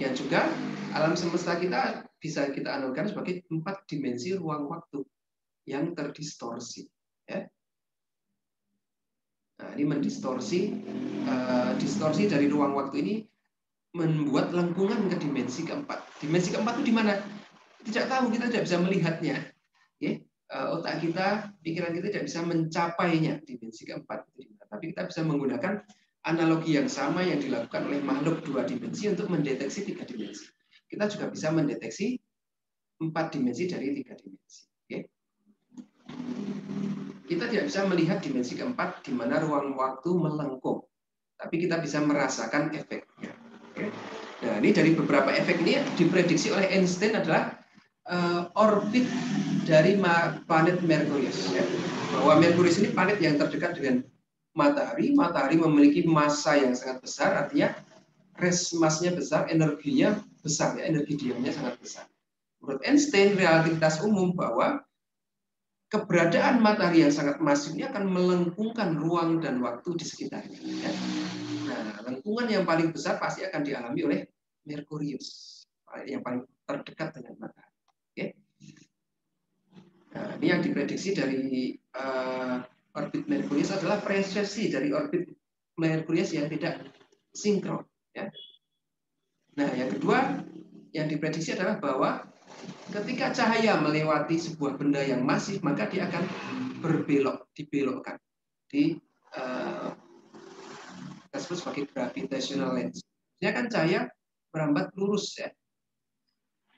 Demikian juga alam semesta kita bisa kita analogkan sebagai 4 dimensi ruang waktu yang terdistorsi. Ya. Nah, ini mendistorsi, distorsi dari ruang waktu ini membuat lengkungan ke dimensi keempat. Dimensi keempat itu di mana? Tidak tahu, kita tidak bisa melihatnya. Ya. Otak kita, pikiran kita tidak bisa mencapainya dimensi keempat. Tapi kita bisa menggunakan analogi yang sama yang dilakukan oleh makhluk 2 dimensi untuk mendeteksi 3 dimensi. Kita juga bisa mendeteksi 4 dimensi dari 3 dimensi. Okay? Kita tidak bisa melihat dimensi keempat di mana ruang waktu melengkung, tapi kita bisa merasakan efeknya. Okay? Nah, ini dari beberapa efek ini diprediksi oleh Einstein adalah orbit dari planet Merkurius. Ya. Bahwa Merkurius ini planet yang terdekat dengan Matahari. Matahari memiliki massa yang sangat besar, artinya rest mass-nya besar, energinya besar, ya, energi diamnya sangat besar. Menurut Einstein, relativitas umum bahwa keberadaan matahari yang sangat masif ini akan melengkungkan ruang dan waktu di sekitarnya. Ya. Nah, lengkungan yang paling besar pasti akan dialami oleh Merkurius, yang paling terdekat dengan matahari. Oke. Nah, ini yang diprediksi dari orbit Merkurius adalah precesi dari orbit Merkurius yang tidak sinkron. Ya. Nah, yang kedua yang diprediksi adalah bahwa ketika cahaya melewati sebuah benda yang masif, maka dia akan dibelokkan di kita sebut sebagai gravitational lens. Dia kan cahaya merambat lurus, ya.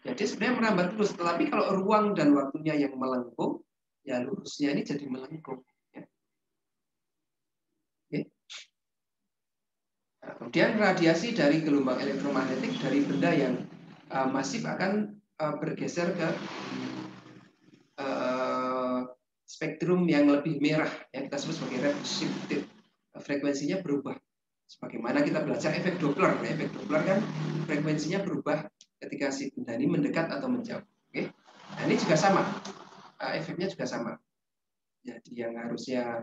Jadi sebenarnya merambat lurus, tetapi kalau ruang dan waktunya yang melengkung, ya lurusnya ini jadi melengkung. Ya. Oke. Nah, kemudian radiasi dari gelombang elektromagnetik dari benda yang masif akan bergeser ke spektrum yang lebih merah, yang kita sebut sebagai redshifted. Frekuensinya berubah. Sebagaimana kita belajar efek Doppler. Efek Doppler kan frekuensinya berubah ketika si benda ini mendekat atau menjauh. Oke? Nah, ini juga sama. Efeknya juga sama. Jadi yang harusnya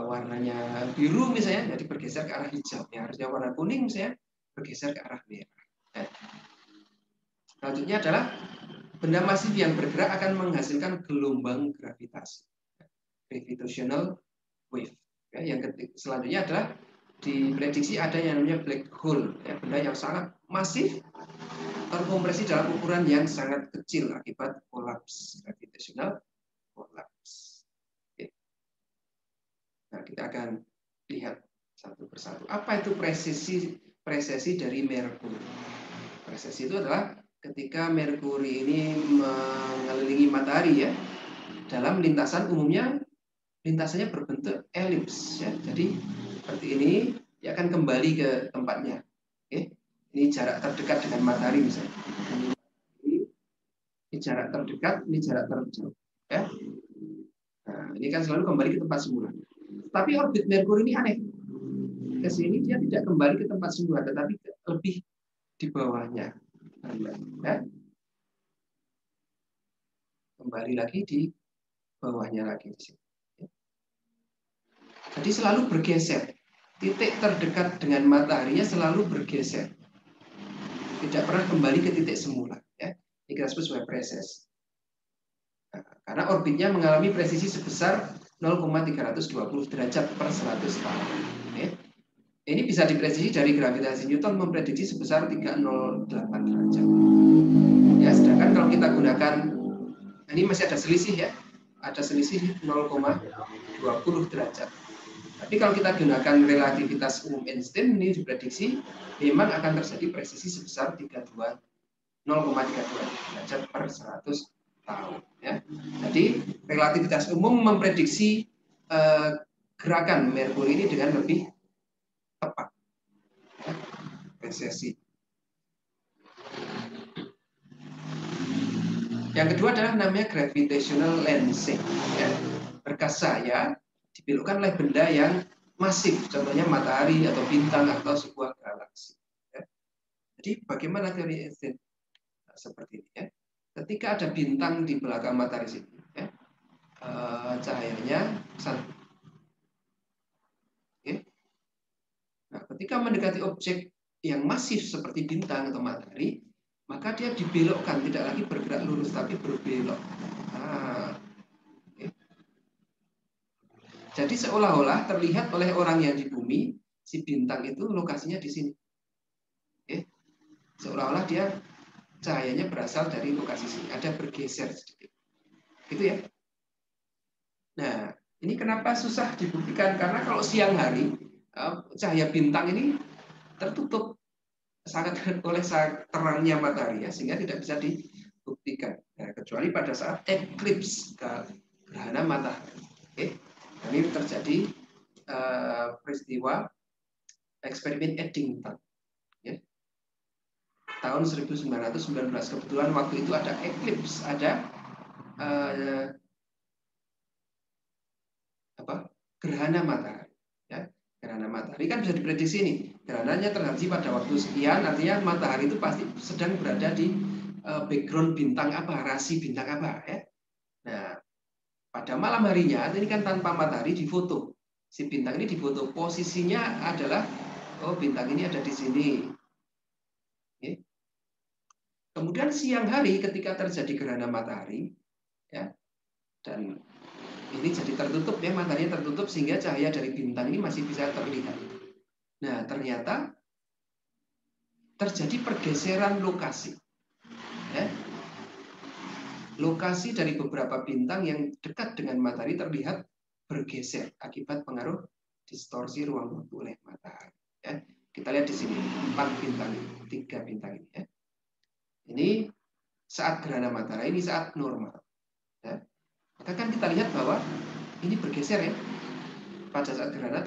warnanya biru misalnya, jadi bergeser ke arah hijau. Yang harusnya warna kuning misalnya, bergeser ke arah merah. Nah, selanjutnya adalah benda masif yang bergerak akan menghasilkan gelombang gravitasi, gravitational wave. Ya, yang selanjutnya adalah diprediksi ada yang namanya black hole, ya, benda yang sangat masif terkompresi dalam ukuran yang sangat kecil akibat kolaps gravitational collapse. Oke. Nah, kita akan lihat satu persatu. Apa itu presesi dari Merkuri? Presesi itu adalah ketika Merkuri ini mengelilingi matahari, ya, dalam lintasan umumnya lintasannya berbentuk elips, ya. Jadi seperti ini, dia akan kembali ke tempatnya. Oke. Ini jarak terdekat dengan matahari misalnya. Ini jarak terdekat, ini jarak terjauh. Ya. Nah, ini kan selalu kembali ke tempat semula. Tapi orbit Merkuri ini aneh. Ke sini dia tidak kembali ke tempat semula, tetapi lebih di bawahnya. Ya. Kembali lagi di bawahnya lagi. Jadi selalu bergeser. Titik terdekat dengan mataharinya selalu bergeser. Tidak pernah kembali ke titik semula. Ya. Ini kita sebut sebagai preses. Nah, karena orbitnya mengalami presisi sebesar 0,320 derajat per 100 tahun. Ya. Ini bisa diprediksi dari gravitasi Newton memprediksi sebesar 308 derajat. Ya, sedangkan kalau kita gunakan, ini masih ada selisih, ya. Ada selisih 0,20 derajat. Tapi kalau kita gunakan relativitas umum Einstein, ini diprediksi memang akan terjadi presisi sebesar 0,32 derajat per 100 tahun. Ya. Jadi relativitas umum memprediksi gerakan Merkuri ini dengan lebih tepat. Ya. Presesi. Yang kedua adalah namanya gravitational lensing. Ya. Berkas saya dibelokkan oleh benda yang masif, contohnya matahari atau bintang atau sebuah galaksi. Ya. Jadi bagaimana teori Einstein? Nah, seperti ini, ya. Ketika ada bintang di belakang matahari sini, ya, cahayanya satu. Okay. Nah, ketika mendekati objek yang masif seperti bintang atau matahari, maka dia dibelokkan, tidak lagi bergerak lurus tapi berbelok. Nah, oke. Jadi seolah-olah terlihat oleh orang yang di bumi, si bintang itu lokasinya di sini. Oke. Seolah-olah dia cahayanya berasal dari lokasi sini, ada bergeser sedikit. Gitu ya. Nah, ini kenapa susah dibuktikan? Karena kalau siang hari, cahaya bintang ini tertutup sangat oleh terangnya matahari ya, sehingga tidak bisa dibuktikan. Nah, kecuali pada saat eclipse, gerhana matahari. Oke. Ini terjadi peristiwa eksperimen Eddington. Ya. Tahun 1919 kebetulan waktu itu ada eclipse, ada gerhana matahari. Ya. Gerhana matahari kan bisa diprediksi nih. Gerhananya terjadi pada waktu sekian, artinya matahari itu pasti sedang berada di background bintang apa, rasi bintang apa. Ya. Nah, pada malam harinya, ini kan tanpa matahari difoto. Si bintang ini difoto, posisinya adalah, oh bintang ini ada di sini. Ya. Kemudian siang hari ketika terjadi gerhana matahari, ya, dan ini jadi tertutup ya, matahari tertutup sehingga cahaya dari bintang ini masih bisa terlihat. Nah, ternyata terjadi pergeseran lokasi. Ya. Lokasi dari beberapa bintang yang dekat dengan matahari terlihat bergeser akibat pengaruh distorsi ruang waktu oleh matahari. Ya. Kita lihat di sini 4 bintang, 3 bintang ini. Ya. Ini saat gerhana matahari, ini saat normal. Ya. Maka kan kita lihat bahwa ini bergeser ya. Pada saat gerhana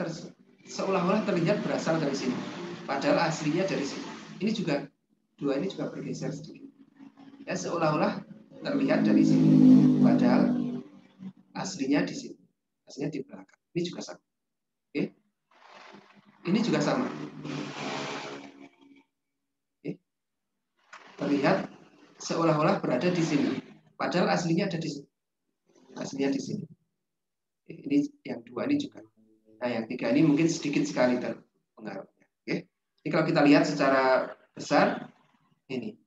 seolah-olah terlihat berasal dari sini. Padahal aslinya dari sini. Ini juga, dua ini juga bergeser sedikit. Ya, seolah-olah terlihat dari sini. Padahal aslinya di sini. Aslinya di belakang. Ini juga sama. Oke. Ini juga sama. Oke. Terlihat seolah-olah berada di sini. Padahal aslinya ada di sini. Aslinya di sini. Ini yang dua ini juga. Nah, yang tiga ini mungkin sedikit sekali terpengaruhnya. Oke. Ini kalau kita lihat secara besar, ini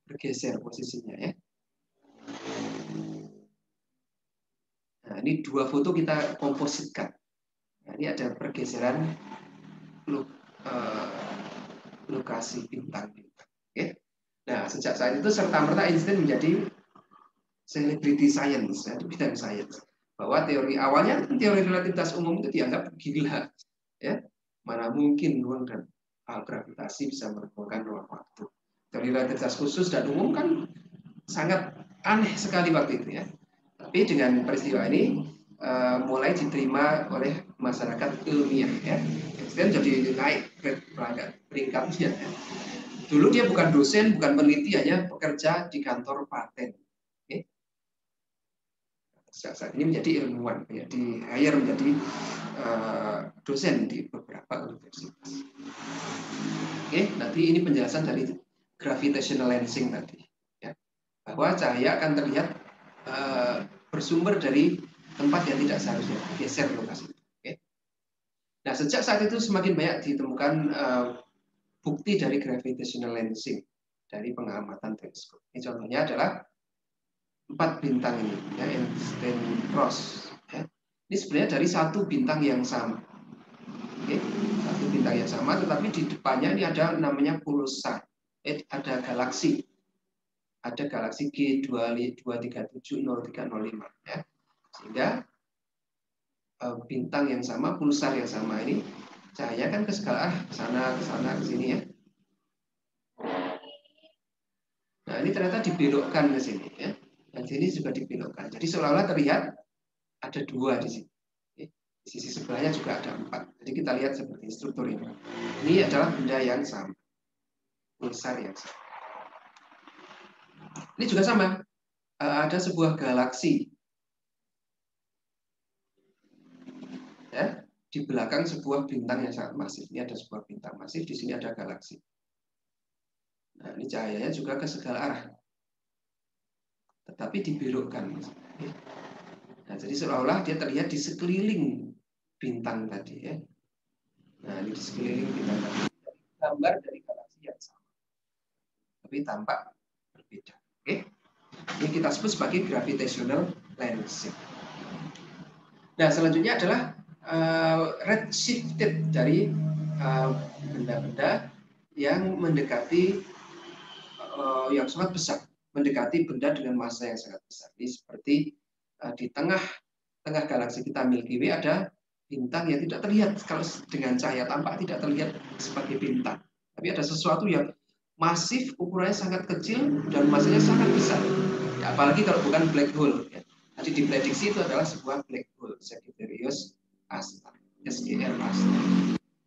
bergeser posisinya ya. Nah, ini dua foto kita kompositkan. Nah, ini ada pergeseran lokasi bintang-bintang. Oke. Nah, sejak saat itu serta-merta Einstein menjadi celebrity science, ya, di bidang sains. Bahwa teori awalnya teori relativitas umum itu dianggap gila, ya. Mana mungkin ruang dan hal gravitasi bisa menemukan ruang waktu. Teori relativitas khusus dan umum kan sangat aneh sekali waktu itu ya. Tapi dengan peristiwa ini mulai diterima oleh masyarakat ilmiah ya. Einstein jadi naik peringkatnya. Ya. Dulu dia bukan dosen, bukan peneliti, hanya bekerja di kantor paten. Okay. Saat ini menjadi ilmuwan, ya, di hire menjadi dosen di beberapa universitas. Oke, nanti ini penjelasan dari gravitational lensing tadi, ya, bahwa cahaya akan terlihat bersumber dari tempat yang tidak seharusnya, geser lokasi. Oke. Nah, sejak saat itu semakin banyak ditemukan bukti dari gravitational lensing dari pengamatan teleskop. Ini contohnya adalah 4 bintang ini, ya, Einstein Ross. Ya. Ini sebenarnya dari satu bintang yang sama. Oke, satu bintang yang sama, tetapi di depannya ini ada namanya pulsar. Ada galaksi. Ada galaksi G2370305. Ya. Sehingga bintang yang sama, pulsar yang sama ini, cahaya kan ke segala arah, ke sana, ke sini ya. Nah, ini ternyata dibelokkan ke sini ya. Dan sini juga dibelokkan. Jadi seolah-olah terlihat ada 2 di sini. Di sisi sebelahnya juga ada 4. Jadi kita lihat seperti struktur ini. Ini adalah benda yang sama. Pulsar yang sama. Ini juga sama. Ada sebuah galaksi. Ya, di belakang sebuah bintang yang sangat masif. Ini ada sebuah bintang masif, di sini ada galaksi. Nah, ini cahayanya juga ke segala arah. Tetapi dibelokkan. Nah, jadi seolah-olah dia terlihat di sekeliling bintang tadi ya. Nah, ini di sekeliling bintang tadi. gambar dari galaksi yang sama, tapi tampak berbeda. Oke, ini kita sebut sebagai gravitational lensing. Nah, selanjutnya adalah redshifted dari benda-benda yang mendekati yang sangat besar, mendekati benda dengan massa yang sangat besar. Ini seperti di tengah galaksi kita Milky Way ada bintang yang tidak terlihat, kalau dengan cahaya tampak tidak terlihat sebagai bintang, tapi ada sesuatu yang masif, ukurannya sangat kecil dan massanya sangat besar. Ya, apalagi kalau bukan black hole. Ya. Tadi diprediksi itu adalah sebuah black hole, Sagittarius A*, SGR A*.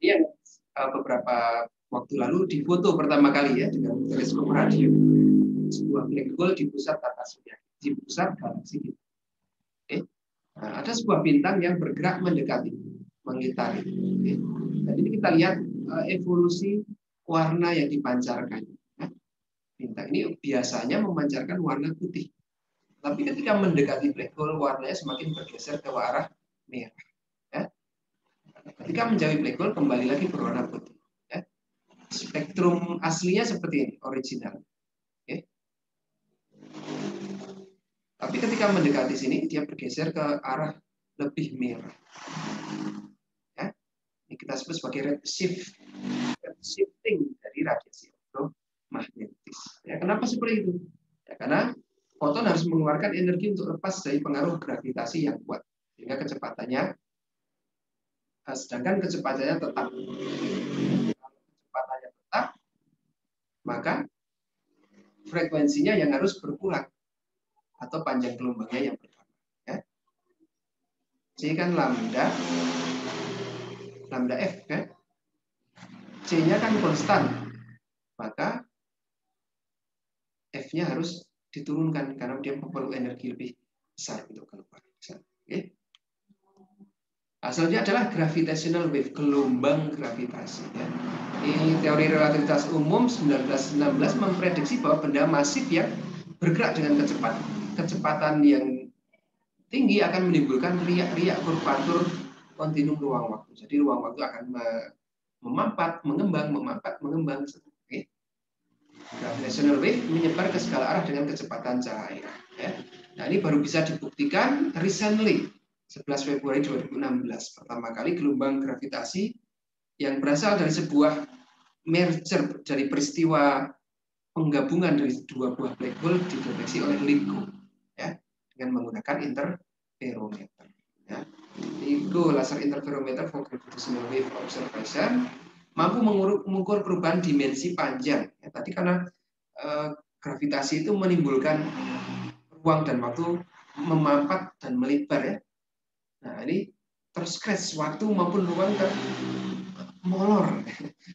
Ini yang beberapa waktu lalu difoto pertama kali ya dengan teleskop radio. Sebuah black hole di pusat tata surya, di pusat galaksi kita. Oke. Nah, ada sebuah bintang yang bergerak mendekati, mengitari. Oke. Dan ini kita lihat evolusi warna yang dipancarkan. Bintang ini biasanya memancarkan warna putih, tapi ketika mendekati black hole warnanya semakin bergeser ke arah merah. Ya. Ketika menjauhi black hole kembali lagi berwarna putih. Ya. Spektrum aslinya seperti ini, original. Oke. Tapi ketika mendekati sini dia bergeser ke arah lebih merah. Ya. Ini kita sebut sebagai redshifting dari radiasi elektromagnetis. Ya, kenapa seperti itu? Ya, karena foton harus mengeluarkan energi untuk lepas dari pengaruh gravitasi yang kuat, sehingga kecepatannya, sedangkan kecepatannya tetap. Kalau kecepatannya tetap, maka frekuensinya yang harus berkurang atau panjang gelombangnya yang bertambah. Ya. C kan lambda F kan, C-nya kan konstan, maka F-nya harus diturunkan karena dia perlu energi lebih besar untuk keluar. Oke. Nah, selanjutnya adalah gravitational wave, gelombang gravitasi. Ya. Ini teori relativitas umum 1916 memprediksi bahwa benda masif yang bergerak dengan kecepatan yang tinggi akan menimbulkan riak-riak kurvatur kontinum ruang waktu. Jadi ruang waktu akan memampat, mengembang, memampat, mengembang. Oke. Gravitational wave menyebar ke segala arah dengan kecepatan cahaya. Ya. Nah, ini baru bisa dibuktikan recently, 11 Februari 2016. Pertama kali gelombang gravitasi yang berasal dari sebuah merger, dari peristiwa penggabungan dari dua buah black hole dideteksi oleh LIGO, ya, dengan menggunakan interferometer. Ya. LIGO Laser Interferometer for Gravitational Wave Observation mampu mengukur perubahan dimensi panjang. Ya, tadi karena gravitasi itu menimbulkan ruang dan waktu memampat dan melebar ya. Nah, ini terskres waktu maupun ruang molor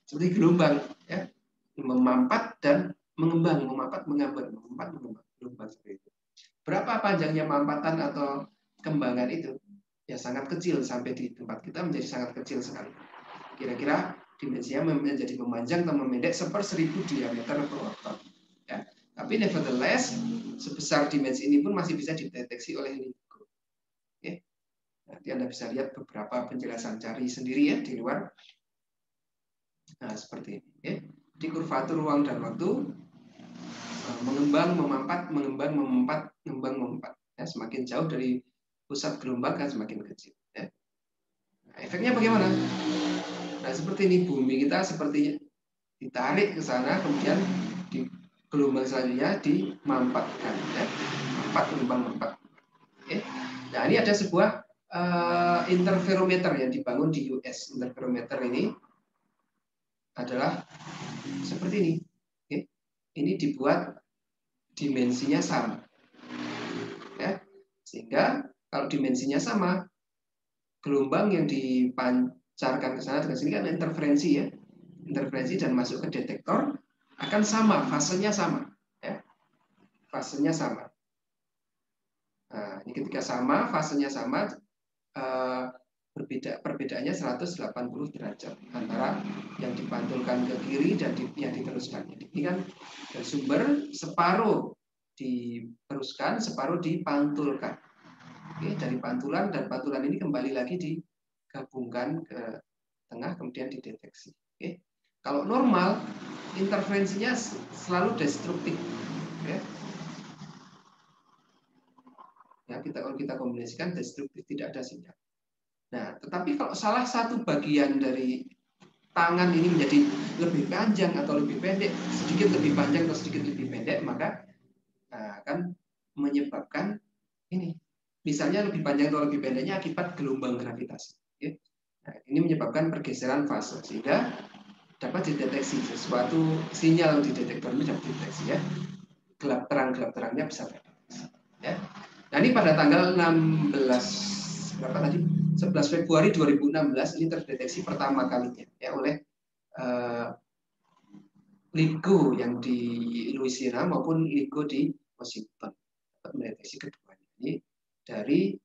seperti gelombang ya, memampat dan mengembang, memampat mengembang, memampat mengembang, gelombang seperti itu. Berapa panjangnya mampatan atau kembangan itu? Ya sangat kecil, sampai di tempat kita menjadi sangat kecil sekali. Kira-kira dimensinya menjadi memanjang atau memendek 1/1000 diameter proton. Ya. Tapi nevertheless, sebesar dimensi ini pun masih bisa dideteksi oleh LIGO. Oke. Nanti Anda bisa lihat beberapa penjelasan, cari sendiri ya di luar. Nah, seperti ini. Ya. Di kurvatur ruang dan waktu mengembang, memampat, mengembang, memampat, mengembang, memampat. Ya, semakin jauh dari pusat gelombang kan semakin kecil. Ya. Nah, efeknya bagaimana? Nah, seperti ini bumi kita seperti ditarik ke sana, kemudian di gelombang selanjutnya dimampatkan. Ya. Mampat, mengembang, mampat. Oke. Nah, ini ada sebuah interferometer yang dibangun di US. Interferometer ini adalah seperti ini. Oke. Ini dibuat dimensinya sama. Ya. Sehingga kalau dimensinya sama, gelombang yang dipancarkan ke sana dengan sini kan interferensi ya. Interferensi dan masuk ke detektor akan sama, fasenya sama. Ya. Fasenya sama. Nah, ini ketika sama, fasenya sama, perbedaannya 180 derajat antara yang dipantulkan ke kiri dan yang diteruskan. Ini kan dari sumber separuh diteruskan, separuh dipantulkan. Oke, dari pantulan, dan pantulan ini kembali lagi digabungkan ke tengah kemudian dideteksi. Oke. Kalau normal, interferensinya selalu destruktif. Ya. Ya, kalau kita kombinasikan destruktif, tidak ada sinyal. Nah, tetapi kalau salah satu bagian dari tangan ini menjadi lebih panjang atau lebih pendek, sedikit lebih panjang atau sedikit lebih pendek, maka akan menyebabkan ini. Misalnya lebih panjang atau lebih pendeknya akibat gelombang gravitasi. Nah, ini menyebabkan pergeseran fase sehingga dapat dideteksi sesuatu sinyal di detektor ini dapat dideteksi ya. Gelap terangnya bisa terdeteksi. Ya. Nah, ini pada tanggal 16 berapa tadi? 11 Februari 2016 ini terdeteksi pertama kalinya ya oleh LIGO yang di Louisiana maupun LIGO di Washington dapat mendeteksi keduanya. Ini dari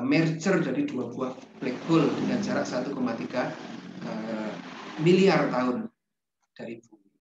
merger dari dua buah black hole dengan jarak 1,3 miliar tahun dari